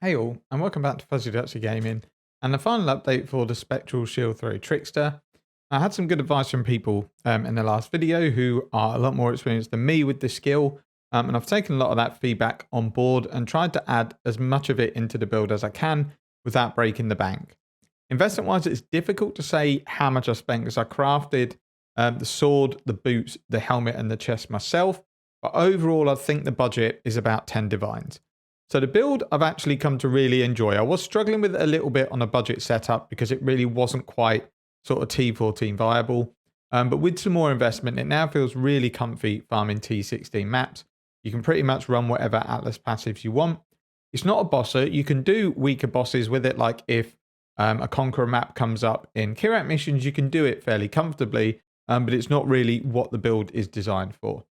Hey all, and welcome back to Fuzzy Dutchy Gaming, and the final update for the Spectral Shield Throw Trickster. I had some good advice from people in the last video who are a lot more experienced than me with this skill, and I've taken a lot of that feedback on board and tried to add as much of it into the build as I can without breaking the bank. Investment wise, it's difficult to say how much I spent because I crafted the sword, the boots, the helmet, and the chest myself, but overall I think the budget is about 10 divines. So the build I've actually come to really enjoy. I was struggling with it a little bit on a budget setup because it really wasn't quite sort of T14 viable. But with some more investment, it now feels really comfy farming T16 maps. You can pretty much run whatever Atlas passives you want. It's not a bosser. You can do weaker bosses with it, like if a Conqueror map comes up in Kirat missions, you can do it fairly comfortably, but it's not really what the build is designed for.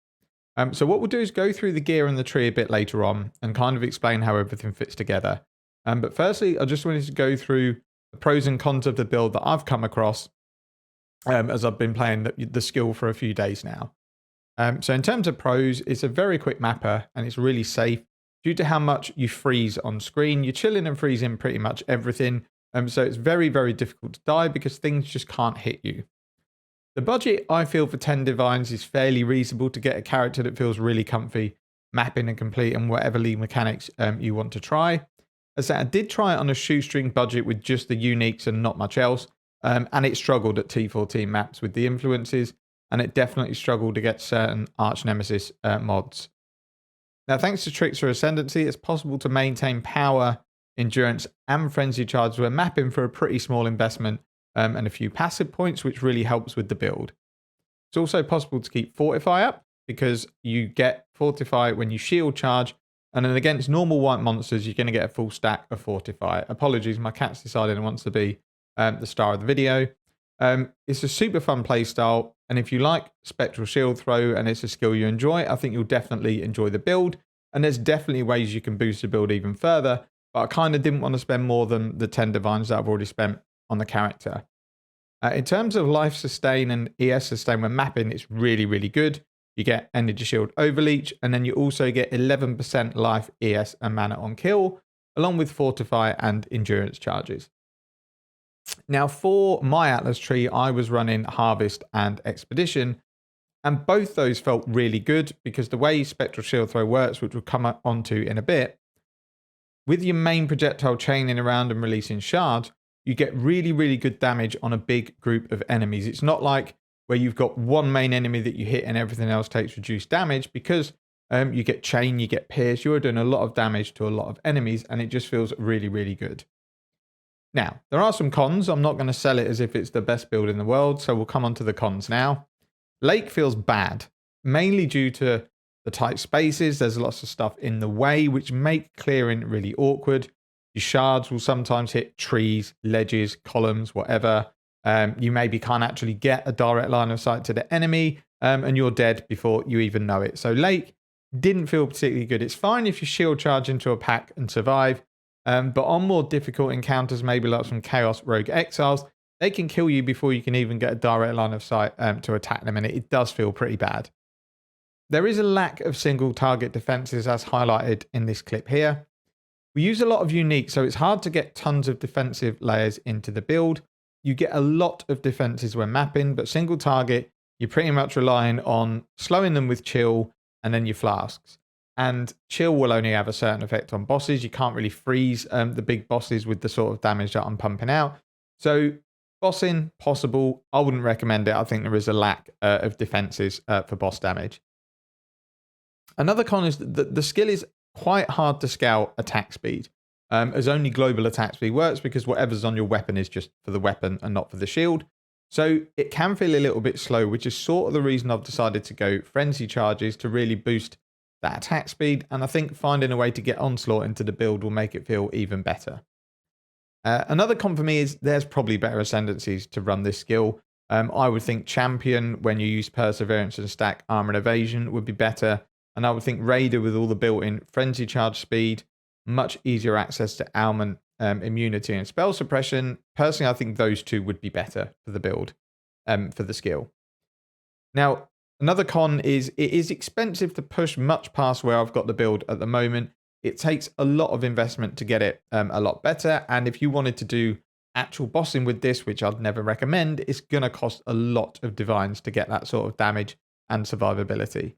So what we'll do is go through the gear and the tree a bit later on and kind of explain how everything fits together. But firstly, I just wanted to go through the pros and cons of the build that I've come across as I've been playing the skill for a few days now. So in terms of pros, it's a very quick mapper and it's really safe due to how much you freeze on screen. You're chilling and freezing pretty much everything. So it's very, very difficult to die because things just can't hit you. The budget, I feel, for 10 divines is fairly reasonable to get a character that feels really comfy, mapping and completing whatever league mechanics you want to try. As I did try it on a shoestring budget with just the uniques and not much else, and it struggled at T14 maps with the influences, and it definitely struggled to get certain Arch Nemesis mods. Now, thanks to Trickster Ascendancy, it's possible to maintain power, endurance, and frenzy charges when mapping for a pretty small investment, and a few passive points, which really helps with the build. It's also possible to keep Fortify up because you get Fortify when you shield charge, and then against normal white monsters, you're going to get a full stack of Fortify. Apologies, my cat's decided it wants to be the star of the video. It's a super fun playstyle, and if you like Spectral Shield Throw and it's a skill you enjoy, I think you'll definitely enjoy the build, and there's definitely ways you can boost the build even further, but I kind of didn't want to spend more than the 10 divines that I've already spent on the character. In terms of life sustain and ES sustain when mapping, it's really, really good. You get energy shield overleach, and then you also get 11% life, ES, and mana on kill, along with fortify and endurance charges. Now, for my Atlas tree, I was running Harvest and Expedition, and both those felt really good because the way Spectral Shield Throw works, which we'll come onto in a bit, with your main projectile chaining around and releasing shards, you get really, really good damage on a big group of enemies. It's not like where you've got one main enemy that you hit and everything else takes reduced damage because you get chain, you get pierce. You're doing a lot of damage to a lot of enemies and it just feels really, really good. Now, there are some cons. I'm not going to sell it as if it's the best build in the world, so we'll come on to the cons now. Lake feels bad, mainly due to the tight spaces. There's lots of stuff in the way, which make clearing really awkward. Your shards will sometimes hit trees, ledges, columns, whatever. You maybe can't actually get a direct line of sight to the enemy, and you're dead before you even know it. So Lake didn't feel particularly good. It's fine if you shield charge into a pack and survive, but on more difficult encounters, maybe like some Chaos Rogue Exiles, they can kill you before you can even get a direct line of sight to attack them, and it does feel pretty bad. There is a lack of single target defenses as highlighted in this clip here. We use a lot of unique, so it's hard to get tons of defensive layers into the build. You get a lot of defenses when mapping, but single target, you're pretty much relying on slowing them with chill and then your flasks. And chill will only have a certain effect on bosses. You can't really freeze the big bosses with the sort of damage that I'm pumping out. So bossing, possible. I wouldn't recommend it. I think there is a lack of defenses for boss damage. Another con is that the skill is quite hard to scale attack speed, as only global attack speed works because whatever's on your weapon is just for the weapon and not for the shield. So it can feel a little bit slow, which is sort of the reason I've decided to go frenzy charges to really boost that attack speed. And I think finding a way to get onslaught into the build will make it feel even better. Another con for me is there's probably better ascendancies to run this skill. I would think champion, when you use perseverance and stack armor and evasion, would be better. And I would think Raider with all the built-in frenzy charge speed, much easier access to ailment, immunity, and spell suppression. Personally, I think those two would be better for the build, for the skill. Now, another con is it is expensive to push much past where I've got the build at the moment. it takes a lot of investment to get it a lot better. And if you wanted to do actual bossing with this, which I'd never recommend, it's going to cost a lot of divines to get that sort of damage and survivability.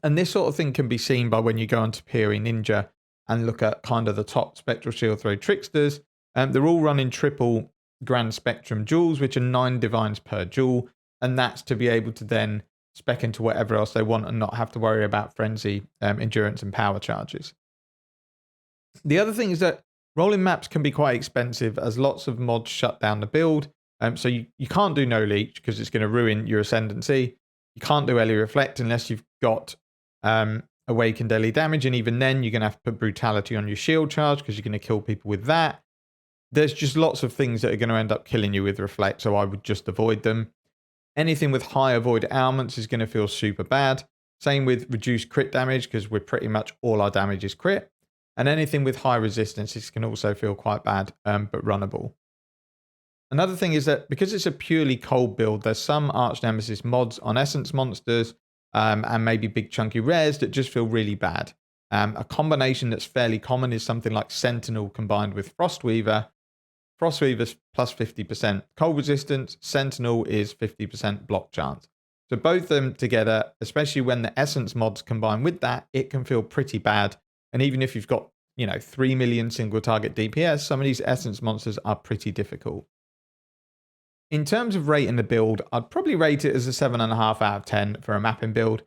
And this sort of thing can be seen by when you go onto POE Ninja and look at kind of the top Spectral Shield Throw Tricksters. They're all running triple Grand Spectrum jewels, which are 9 divines per jewel. And that's to be able to then spec into whatever else they want and not have to worry about frenzy, endurance, and power charges. The other thing is that rolling maps can be quite expensive as lots of mods shut down the build. So you can't do no leech because it's going to ruin your ascendancy. You can't do early reflect unless you've got awakened daily damage, and even then you're going to have to put brutality on your shield charge because you're going to kill people with that. There's just lots of things that are going to end up killing you with reflect, so I would just avoid them. Anything with high avoid ailments is going to feel super bad. Same with reduced crit damage because we're pretty much all our damage is crit. And anything with high resistance can also feel quite bad, but runnable. Another thing is that because it's a purely cold build, there's some Arch Nemesis mods on essence monsters and maybe big chunky rares that just feel really bad. A combination that's fairly common is something like Sentinel combined with Frostweaver. Frostweaver's plus 50% cold resistance, Sentinel is 50% block chance. So both of them together, especially when the essence mods combine with that, it can feel pretty bad. And even if you've got, 3 million single target DPS, some of these essence monsters are pretty difficult. In terms of rating the build, I'd probably rate it as a 7.5 out of 10 for a mapping build.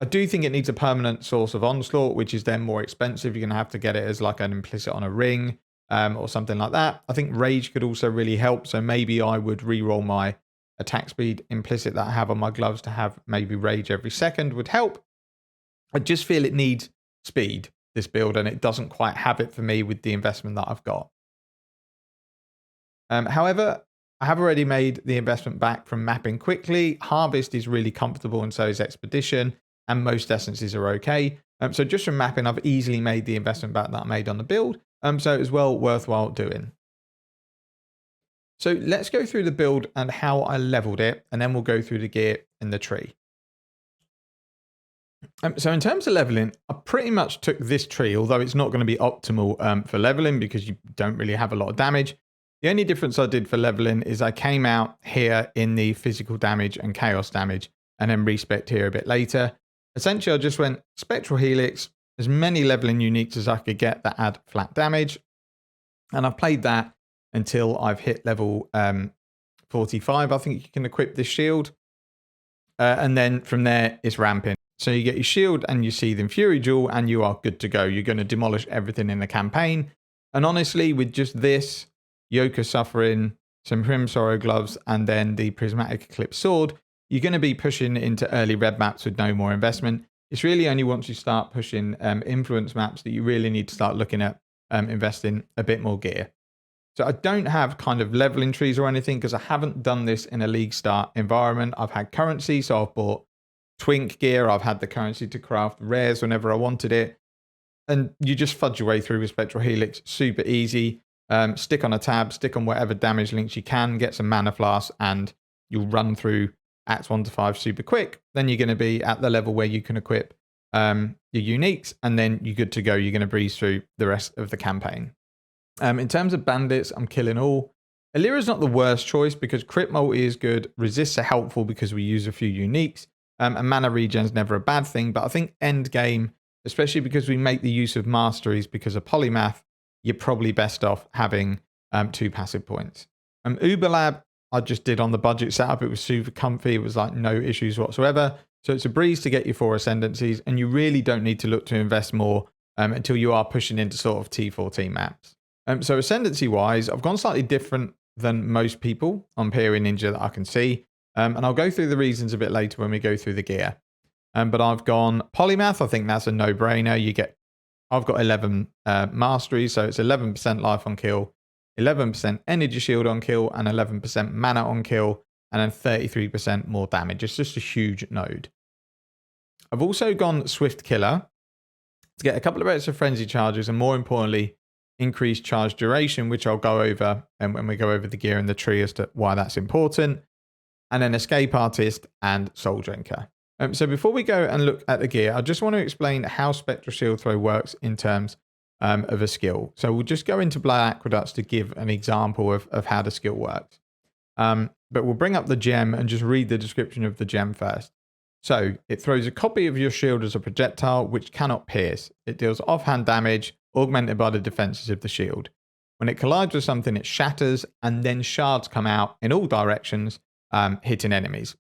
I do think it needs a permanent source of onslaught, which is then more expensive. You're going to have to get it as like an implicit on a ring or something like that. I think rage could also really help. So maybe I would re-roll my attack speed implicit that I have on my gloves to have maybe rage every second would help. I just feel it needs speed, this build, and it doesn't quite have it for me with the investment that I've got. However, I have already made the investment back from mapping quickly. Harvest is really comfortable and so is Expedition, and most essences are okay. So just from mapping, I've easily made the investment back that I made on the build. So it was well worthwhile doing. So let's go through the build and how I leveled it, and then we'll go through the gear in the tree. So in terms of leveling, I pretty much took this tree, although it's not going to be optimal for leveling because you don't really have a lot of damage. The only difference I did for leveling is I came out here in the physical damage and chaos damage and then respect here a bit later. Essentially, I just went Spectral Helix, as many leveling uniques as I could get that add flat damage. And I've played that until I've hit level 45. I think you can equip this shield. And then from there, it's ramping. So you get your shield and your Seething Fury Jewel and you are good to go. You're going to demolish everything in the campaign. And honestly, with just this, Yoke of Suffering, some Prim Sorrow gloves, and then the Prismatic Eclipse Sword, you're going to be pushing into early red maps with no more investment. It's really only once you start pushing influence maps that you really need to start looking at investing a bit more gear. So I don't have kind of leveling trees or anything because I haven't done this in a league start environment. I've had currency, so I've bought twink gear. I've had the currency to craft rares whenever I wanted it. And you just fudge your way through with Spectral Helix. Super easy. Stick on a tab, stick on whatever damage links you can, get some mana flasks, and you'll run through Acts 1 to 5 super quick. Then you're going to be at the level where you can equip your uniques, and then you're good to go. You're going to breeze through the rest of the campaign. In terms of bandits, I'm killing all. Illyria's not the worst choice because crit multi is good. Resists are helpful because we use a few uniques. And mana regen's never a bad thing. But I think end game, especially because we make the use of masteries because of polymath, you're probably best off having 2 passive points. Uberlab, I just did on the budget setup. It was super comfy. It was like no issues whatsoever. So it's a breeze to get you 4 ascendancies. And you really don't need to look to invest more until you are pushing into sort of T14 maps. So ascendancy wise, I've gone slightly different than most people on POE Ninja that I can see. And I'll go through the reasons a bit later when we go through the gear. But I've gone polymath. I think that's a no-brainer. I've got 11 masteries, so it's 11% life on kill, 11% energy shield on kill, and 11% mana on kill, and then 33% more damage. It's just a huge node. I've also gone Swift Killer to get a couple of extra frenzy charges, and more importantly, increased charge duration, which I'll go over when we go over the gear and the tree as to why that's important. And then Escape Artist and Soul Drinker. So before we go and look at the gear, I just want to explain how Spectral Shield Throw works in terms of a skill. So we'll just go into Blood Aqueducts to give an example of how the skill works. But we'll bring up the gem and just read the description of the gem first. So it throws a copy of your shield as a projectile which cannot pierce. It deals offhand damage augmented by the defenses of the shield. When it collides with something, it shatters and then shards come out in all directions, hitting enemies.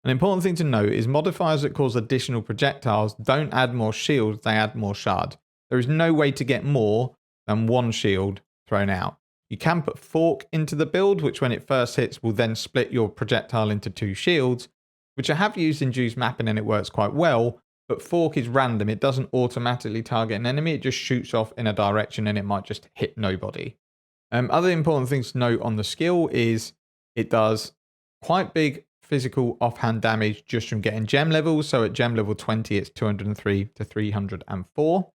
An important thing to note is modifiers that cause additional projectiles don't add more shields, they add more shard. There is no way to get more than one shield thrown out. You can put Fork into the build, which when it first hits will then split your projectile into 2 shields, which I have used in Juice mapping and it works quite well, but Fork is random. It doesn't automatically target an enemy, it just shoots off in a direction and it might just hit nobody. Other important things to note on the skill is it does quite big physical offhand damage just from getting gem levels. So at gem level 20, it's 203 to 304.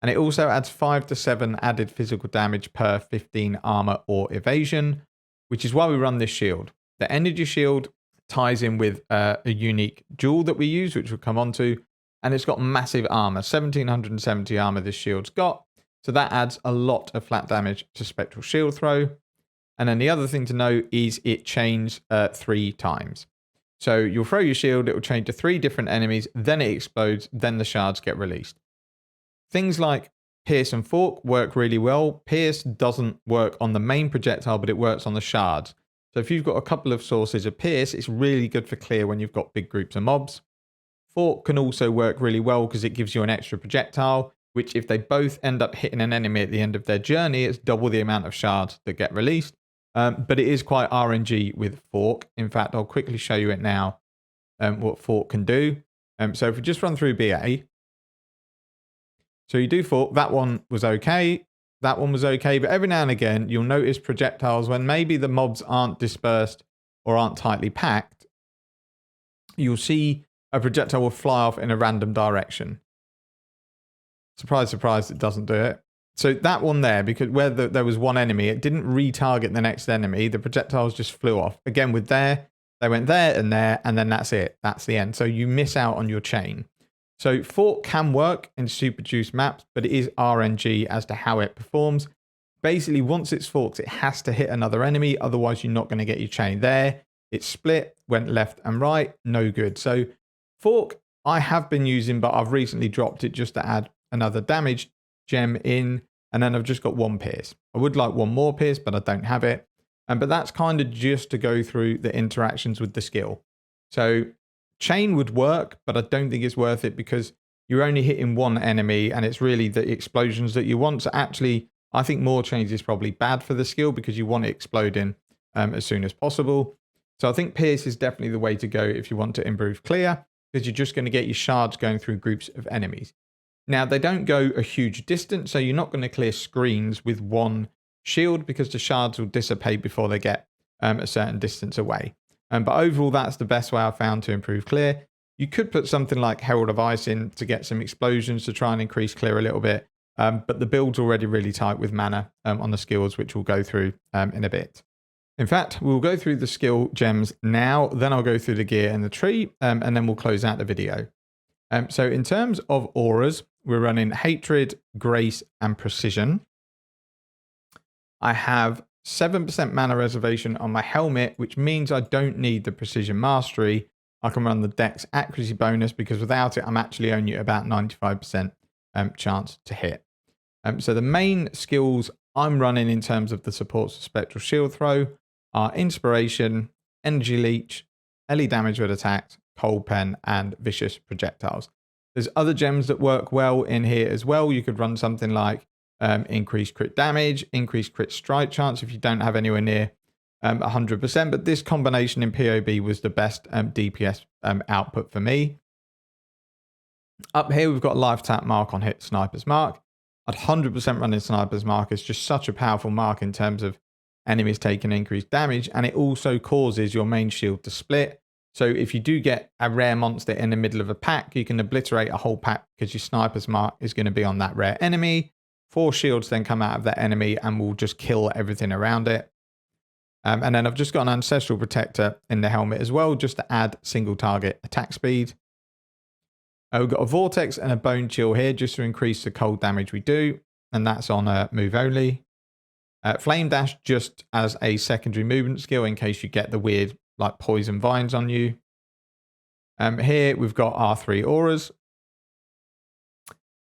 And it also adds 5 to 7 added physical damage per 15 armor or evasion, which is why we run this shield. The energy shield ties in with a unique jewel that we use, which we'll come on to, and it's got massive armor, 1770 armor this shield's got. So that adds a lot of flat damage to Spectral Shield Throw. And then the other thing to note is it chains 3 times. So you'll throw your shield, it will chain to 3 different enemies, then it explodes, then the shards get released. Things like Pierce and Fork work really well. Pierce doesn't work on the main projectile, but it works on the shards. So if you've got a couple of sources of Pierce, it's really good for clear when you've got big groups of mobs. Fork can also work really well because it gives you an extra projectile, which if they both end up hitting an enemy at the end of their journey, it's double the amount of shards that get released. But it is quite RNG with Fork. In fact, I'll quickly show you it now, what Fork can do. So if we just run through BA. So you do Fork, that one was okay. That one was okay, but every now and again, you'll notice projectiles when maybe the mobs aren't dispersed or aren't tightly packed. You'll see a projectile will fly off in a random direction. Surprise, surprise, it doesn't do it. So that one there, because where there was one enemy, it didn't retarget the next enemy. The projectiles just flew off. Again, with there, they went there, and then that's it. That's the end. So you miss out on your chain. So Fork can work in super juice maps, but it is RNG as to how it performs. Basically, once it's forked, it has to hit another enemy. Otherwise, you're not going to get your chain there. It split, went left and right. No good. So Fork, I have been using, but I've recently dropped it just to add another damage gem in. And then I've just got 1 Pierce. I would like 1 more Pierce, but I don't have it. But that's kind of just to go through the interactions with the skill. So chain would work, but I don't think it's worth it because you're only hitting 1 enemy and it's really the explosions that you want. So actually, I think more chains is probably bad for the skill because you want it exploding as soon as possible. So I think Pierce is definitely the way to go if you want to improve clear, because you're just going to get your shards going through groups of enemies. Now, they don't go a huge distance, so you're not going to clear screens with 1 shield because the shards will dissipate before they get a certain distance away. But overall, that's the best way I've found to improve clear. You could put something like Herald of Ice in to get some explosions to try and increase clear a little bit. But the build's already really tight with mana on the skills, which we'll go through in a bit. In fact, we'll go through the skill gems now, then I'll go through the gear and the tree, and then we'll close out the video. So in terms of auras, we're running Hatred, Grace, and Precision. I have 7% mana reservation on my helmet, which means I don't need the Precision Mastery. I can run the Dex accuracy bonus because without it, I'm actually only at about 95% chance to hit. So the main skills I'm running in terms of the supports of Spectral Shield Throw are Inspiration, Energy Leech, LE Damage with Attacks, Cold Pen, and Vicious Projectiles. There's other gems that work well in here as well. You could run something like increased crit damage, increased crit strike chance if you don't have anywhere near 100%. But this combination in POB was the best DPS output for me. Up here, we've got Life Tap Mark on hit, Sniper's Mark. I'd 100% run in Sniper's Mark. It's just such a powerful mark in terms of enemies taking increased damage. And it also causes your main shield to split. So if you do get a rare monster in the middle of a pack, you can obliterate a whole pack because your Sniper's Mark is going to be on that rare enemy. 4 shields then come out of that enemy and will just kill everything around it. And then I've just got an Ancestral Protector in the helmet as well, just to add single target attack speed. We've got a Vortex and a Bone Chill here just to increase the cold damage we do. And that's on move only. Flame Dash just as a secondary movement skill in case you get the weird like poison vines on you. Here we've got our 3 auras.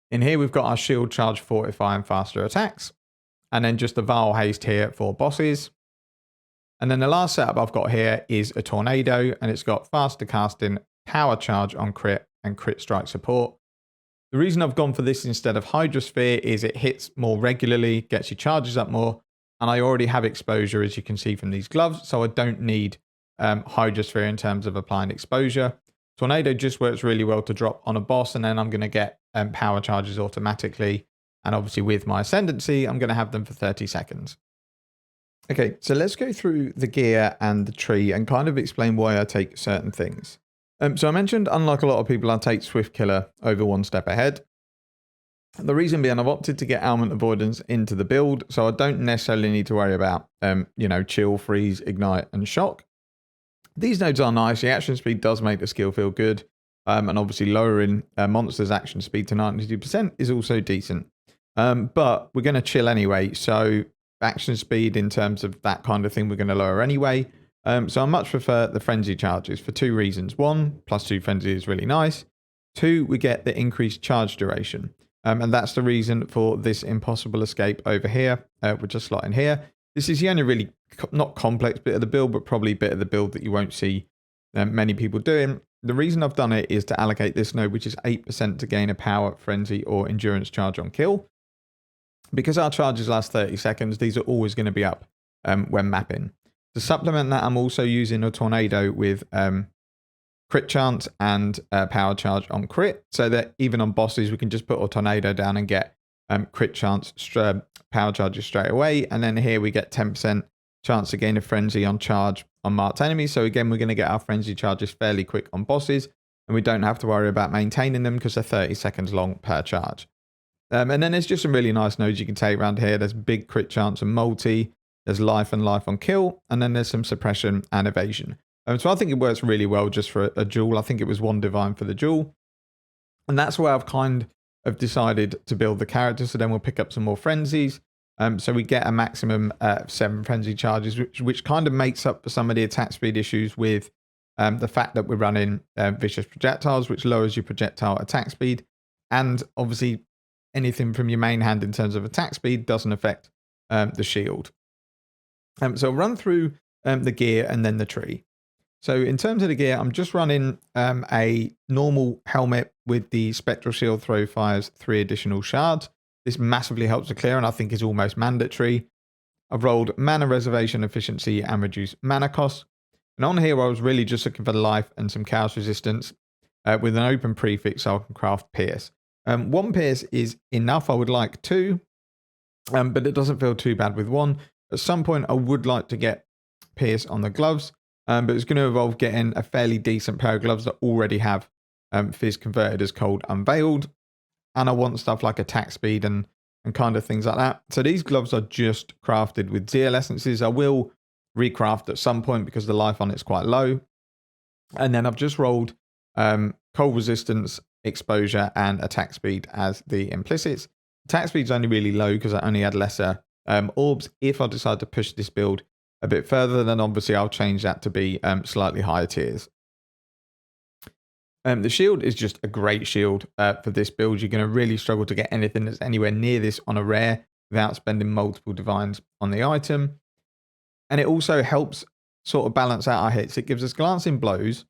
In here we've got our Shield Charge, Fortify and faster attacks. And then just the Vile Haste here for bosses. And then the last setup I've got here is a Tornado, and it's got faster casting, power charge on crit, and crit strike support. The reason I've gone for this instead of Hydrosphere is it hits more regularly, gets your charges up more, and I already have exposure, as you can see from these gloves, so I don't need Hydrosphere in terms of applying exposure. Tornado just works really well to drop on a boss, and then I'm going to get power charges automatically. And obviously with my Ascendancy, I'm going to have them for 30 seconds. Okay, so let's go through the gear and the tree and kind of explain why I take certain things. So I mentioned, unlike a lot of people, I take Swift Killer over one step ahead. The reason being, I've opted to get Ailment Avoidance into the build, so I don't necessarily need to worry about, Chill, Freeze, Ignite, and Shock. These nodes are nice. The action speed does make the skill feel good. And obviously lowering monsters' action speed to 92% is also decent. But we're going to chill anyway, so action speed in terms of that kind of thing we're going to lower anyway. So I much prefer the frenzy charges for 2 reasons. 1, +2 frenzy is really nice. 2, we get the increased charge duration. And that's the reason for this impossible escape over here. We're just slotting here. This is the only really not complex bit of the build, but probably a bit of the build that you won't see many people doing. The reason I've done it is to allocate this node, which is 8% to gain a power, frenzy, or endurance charge on kill. Because our charges last 30 seconds, these are always going to be up when mapping. To supplement that, I'm also using a Tornado with crit chance and power charge on crit, so that even on bosses, we can just put a Tornado down and get crit chance, power charges straight away. And then here we get 10% chance to gain a frenzy on charge on marked enemies. So again, we're going to get our frenzy charges fairly quick on bosses, and we don't have to worry about maintaining them because they're 30 seconds long per charge. And then there's just some really nice nodes you can take around here. There's big crit chance and multi. There's life and life on kill. And then there's some suppression and evasion. So I think it works really well just for a duel. I think it was 1 divine for the duel. And that's where I've kind of decided to build the character. So then we'll pick up some more frenzies. So we get a maximum of 7 frenzy charges, which kind of makes up for some of the attack speed issues with the fact that we're running vicious projectiles, which lowers your projectile attack speed. And obviously, anything from your main hand in terms of attack speed doesn't affect the shield. So I'll run through the gear and then the tree. So in terms of the gear, I'm just running a normal helmet with the Spectral Shield Throw fires 3 additional shards. This massively helps to clear and I think is almost mandatory. I've rolled mana reservation efficiency and reduced mana cost. And on here, I was really just looking for life and some chaos resistance with an open prefix, so I can craft Pierce. 1 Pierce is enough. I would like 2, but it doesn't feel too bad with 1. At some point, I would like to get Pierce on the gloves, but it's going to involve getting a fairly decent pair of gloves that already have Fizz converted as cold unveiled. And I want stuff like attack speed and kind of things like that. So these gloves are just crafted with ZL essences. I will recraft at some point because the life on it's quite low. And then I've just rolled cold resistance, exposure, and attack speed as the implicits. Attack speed's only really low because I only had lesser orbs. If I decide to push this build a bit further, then obviously I'll change that to be slightly higher tiers. The shield is just a great shield for this build. You're going to really struggle to get anything that's anywhere near this on a rare without spending multiple divines on the item. And it also helps sort of balance out our hits. It gives us glancing blows.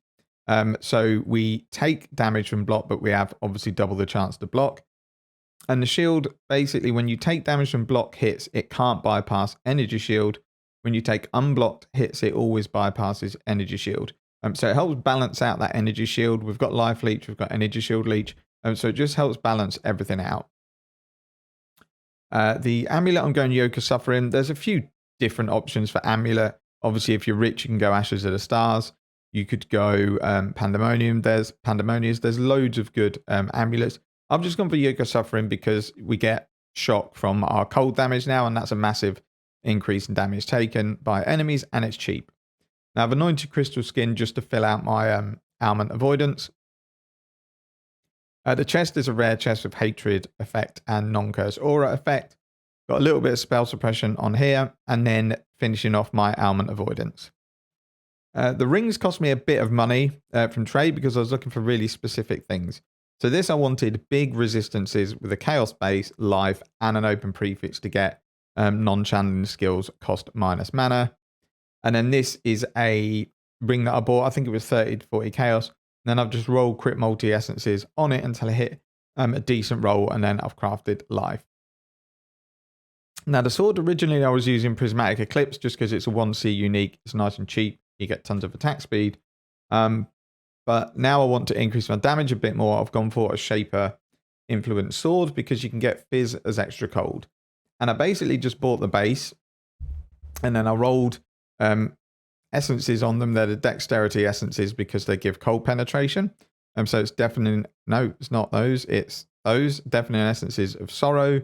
So we take damage from block, but we have obviously double the chance to block. And the shield, basically, when you take damage from block hits, it can't bypass energy shield. When you take unblocked hits, it always bypasses energy shield. So it helps balance out that energy shield. We've got life leech, we've got energy shield leech. So it just helps balance everything out. The amulet, I'm going Yoke of Suffering. There's a few different options for amulet. Obviously, if you're rich, you can go Ashes of the Stars. You could go Pandemonium. There's Pandemonias. There's loads of good amulets. I've just gone for Yoke of Suffering because we get shock from our cold damage now, and that's a massive increase in damage taken by enemies, and it's cheap. Now, I've anointed Crystal Skin just to fill out my ailment avoidance. The chest is a rare chest with hatred effect and non-curse aura effect. Got a little bit of spell suppression on here, and then finishing off my ailment avoidance. The rings cost me a bit of money from trade because I was looking for really specific things. So this I wanted big resistances with a chaos base, life, and an open prefix to get non-channeling skills cost minus mana. And then this is a ring that I bought. I think it was 30 to 40 chaos. And then I've just rolled crit multi essences on it until I hit a decent roll, and then I've crafted life. Now the sword, originally I was using Prismatic Eclipse just because it's a 1C unique. It's nice and cheap. You get tons of attack speed. But now I want to increase my damage a bit more. I've gone for a Shaper Influence sword because you can get Fizz as extra cold. And I basically just bought the base, and then I rolled essences on them. They're the dexterity essences because they give cold penetration. So it's definitely, no, it's not those. It's those definite essences of sorrow.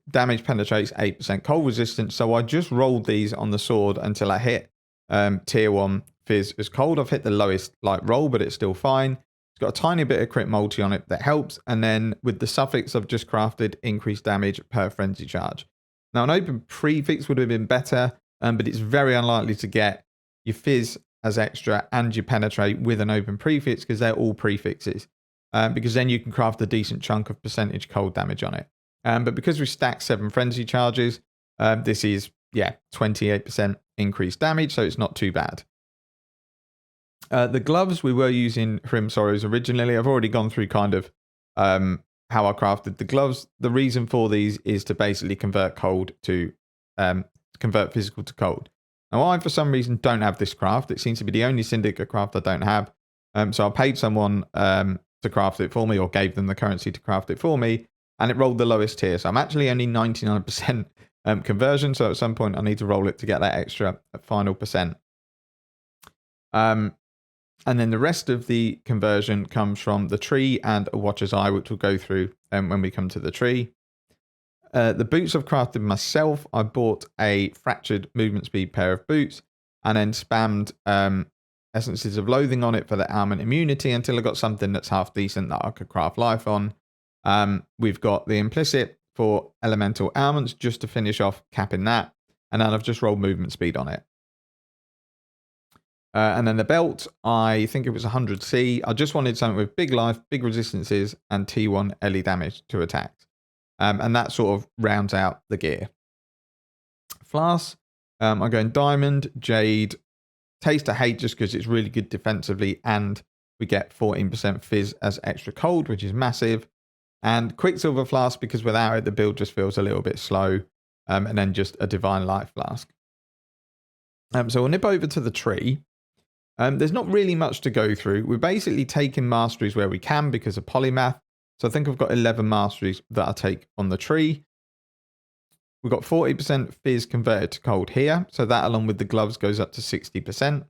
Damage penetrates 8% cold resistance. So I just rolled these on the sword until I hit tier 1 Fizz is cold. I've hit the lowest light roll, but it's still fine. It's got a tiny bit of crit multi on it that helps. And then with the suffix I've just crafted, increased damage per frenzy charge. Now an open prefix would have been better, but it's very unlikely to get your Fizz as extra and you penetrate with an open prefix because they're all prefixes. Because then you can craft a decent chunk of percentage cold damage on it. But because we stacked 7 frenzy charges, this is, 28% increased damage, so it's not too bad. The gloves, we were using Hrim Sorrows originally. I've already gone through kind of how I crafted the gloves. The reason for these is to basically convert cold to, convert physical to cold. Now, I, for some reason, don't have this craft. It seems to be the only Syndicate craft I don't have. So I paid someone to craft it for me, or gave them the currency to craft it for me, and it rolled the lowest tier. So I'm actually only 99% conversion. So at some point, I need to roll it to get that extra final percent. And then the rest of the conversion comes from the tree and a Watcher's Eye, which we'll go through when we come to the tree. The boots I've crafted myself. I bought a fractured movement speed pair of boots and then spammed Essences of Loathing on it for the ailment immunity until I got something that's half decent that I could craft life on. We've got the implicit for elemental ailments just to finish off capping that. And then I've just rolled movement speed on it. And then the belt, I think it was 100C. I just wanted something with big life, big resistances, and T1 LE damage to attacks. And that sort of rounds out the gear. Flasks, I'm going Diamond, Jade, Taste of Hate just because it's really good defensively, and we get 14% Fizz as extra cold, which is massive. And Quicksilver Flask because without it, the build just feels a little bit slow. And then just a Divine Life Flask. So we'll nip over to the tree. There's not really much to go through. We're basically taking masteries where we can because of polymath. So I think I've got 11 masteries that I take on the tree. We've got 40% Fizz converted to cold here. So that along with the gloves goes up to 60%.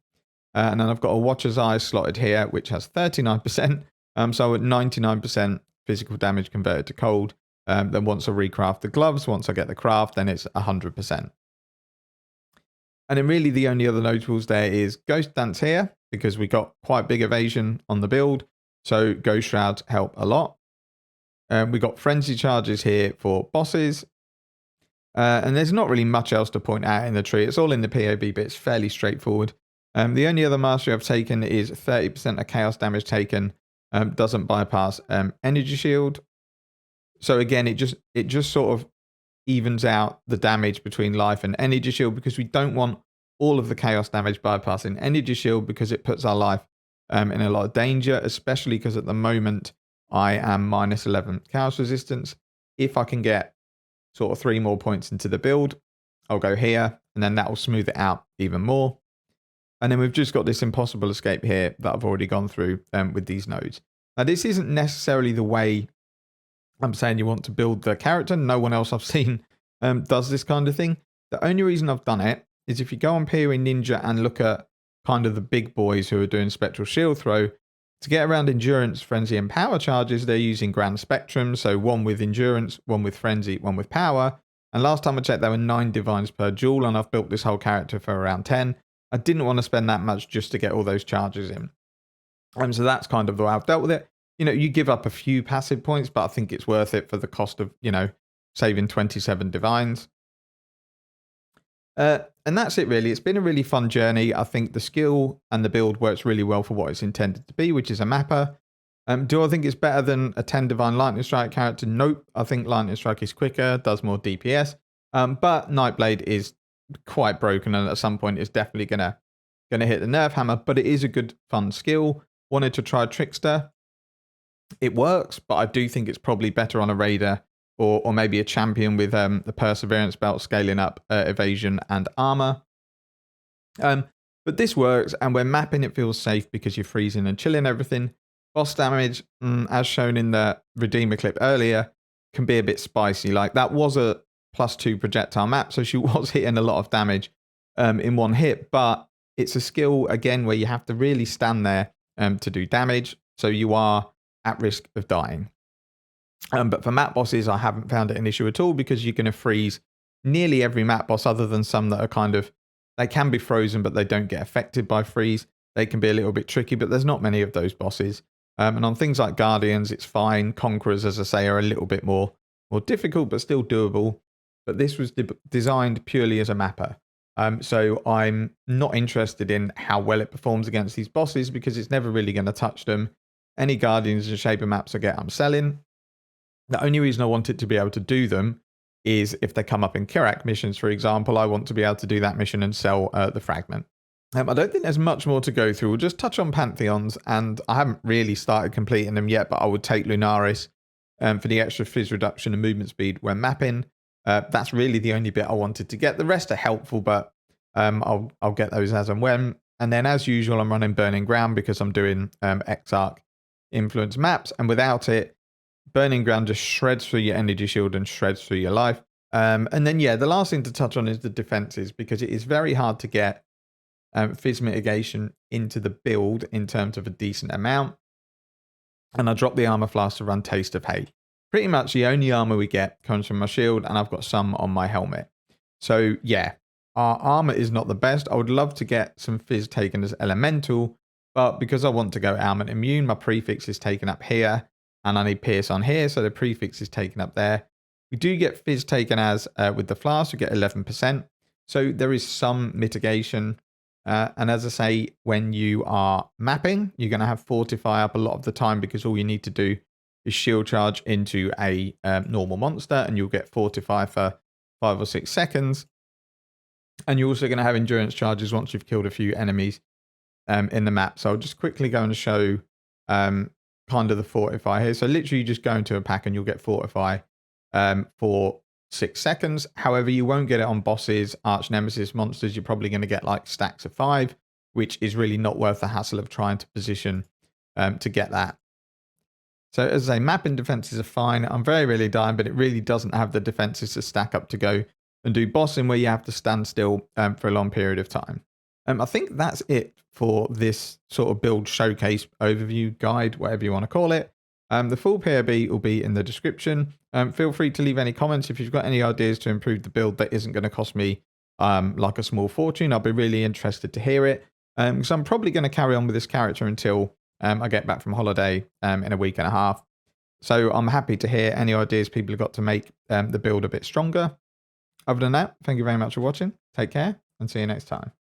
And then I've got a Watcher's Eye slotted here, which has 39%. So at 99% physical damage converted to cold. Then once I recraft the gloves, once I get the craft, then it's 100%. And then really the only other notables there is Ghost Dance here, because we got quite big evasion on the build. So Ghost Shrouds help a lot. We got Frenzy Charges here for bosses. And there's not really much else to point out in the tree. It's all in the POB, but it's fairly straightforward. The only other mastery I've taken is 30% of chaos damage taken. Doesn't bypass energy shield. So again, it just sort of evens out the damage between life and energy shield because we don't want all of the chaos damage bypassing energy shield because it puts our life in a lot of danger, especially because at the moment I am minus 11 chaos resistance. If I can get sort of 3 more points into the build, I'll go here and then that will smooth it out even more. And then we've just got this impossible escape here that I've already gone through with these nodes. Now this isn't necessarily the way I'm saying you want to build the character. No one else I've seen does this kind of thing. The only reason I've done it is if you go on POE Ninja and look at kind of the big boys who are doing Spectral Shield Throw, to get around Endurance, Frenzy, and Power charges, they're using Grand Spectrum. So one with Endurance, one with Frenzy, one with Power. And last time I checked, there were 9 Divines per duel, and I've built this whole character for around 10. I didn't want to spend that much just to get all those charges in. So that's kind of the way I've dealt with it. you give up a few passive points, but I think it's worth it for the cost of, saving 27 divines. And that's it really. It's been a really fun journey. I think the skill and the build works really well for what it's intended to be, which is a mapper. Do I think it's better than a 10 divine lightning strike character? Nope. I think lightning strike is quicker, does more DPS. But Nightblade is quite broken, and at some point it's definitely gonna hit the nerf hammer. But it is a good fun skill. Wanted to try Trickster. It works, but I do think it's probably better on a raider or maybe a champion with the perseverance belt, scaling up evasion and armor. But this works, and when mapping it feels safe because you're freezing and chilling everything. Boss damage, as shown in the Redeemer clip earlier, can be a bit spicy. Like, that was a +2 projectile map, so she was hitting a lot of damage in one hit, but it's a skill, again, where you have to really stand there to do damage, so you are at risk of dying. But for map bosses, I haven't found it an issue at all, because you're going to freeze nearly every map boss, other than some that are they can be frozen, but they don't get affected by freeze. They can be a little bit tricky, but there's not many of those bosses. And on things like Guardians, it's fine. Conquerors, as I say, are a little bit more difficult, but still doable. But this was designed purely as a mapper. So I'm not interested in how well it performs against these bosses, because it's never really going to touch them. Any Guardians and Shaper maps I get, I'm selling. The only reason I want it to be able to do them is if they come up in Kirak missions, for example. I want to be able to do that mission and sell the fragment. I don't think there's much more to go through. We'll just touch on Pantheons, and I haven't really started completing them yet, but I would take Lunaris for the extra fizz reduction and movement speed when mapping. That's really the only bit I wanted to get. The rest are helpful, but I'll get those as and when. And then, as usual, I'm running Burning Ground because I'm doing Exarch influence maps, and without it, Burning Ground just shreds through your energy shield and shreds through your life. And then, yeah, the last thing to touch on is the defenses, because it is very hard to get fizz mitigation into the build in terms of a decent amount. And I dropped the armor flask to run Taste of Hate. Pretty much the only armor we get comes from my shield, and I've got some on my helmet. So yeah, our armor is not the best. I would love to get some fizz taken as elemental, but because I want to go ailment immune, my prefix is taken up here, and I need pierce on here, so the prefix is taken up there. We do get fizz taken as with the flask, we get 11%. So there is some mitigation. And as I say, when you are mapping, you're going to have Fortify up a lot of the time, because all you need to do is shield charge into a normal monster, and you'll get Fortify for 5 or 6 seconds. And you're also going to have endurance charges once you've killed a few enemies in the map. So I'll just quickly go and show kind of the Fortify here. So literally you just go into a pack and you'll get Fortify for 6 seconds. However, you won't get it on bosses, arch nemesis monsters. You're probably going to get like stacks of 5, which is really not worth the hassle of trying to position to get that. So as I say, mapping defenses are fine. I'm very rarely dying, but it really doesn't have the defenses to stack up to go and do bossing where you have to stand still for a long period of time. I think that's it for this sort of build showcase overview guide, whatever you want to call it. The full POB will be in the description. Feel free to leave any comments if you've got any ideas to improve the build that isn't going to cost me like a small fortune. I'll be really interested to hear it. So I'm probably going to carry on with this character until I get back from holiday in a week and a half. So I'm happy to hear any ideas people have got to make the build a bit stronger. Other than that, thank you very much for watching. Take care and see you next time.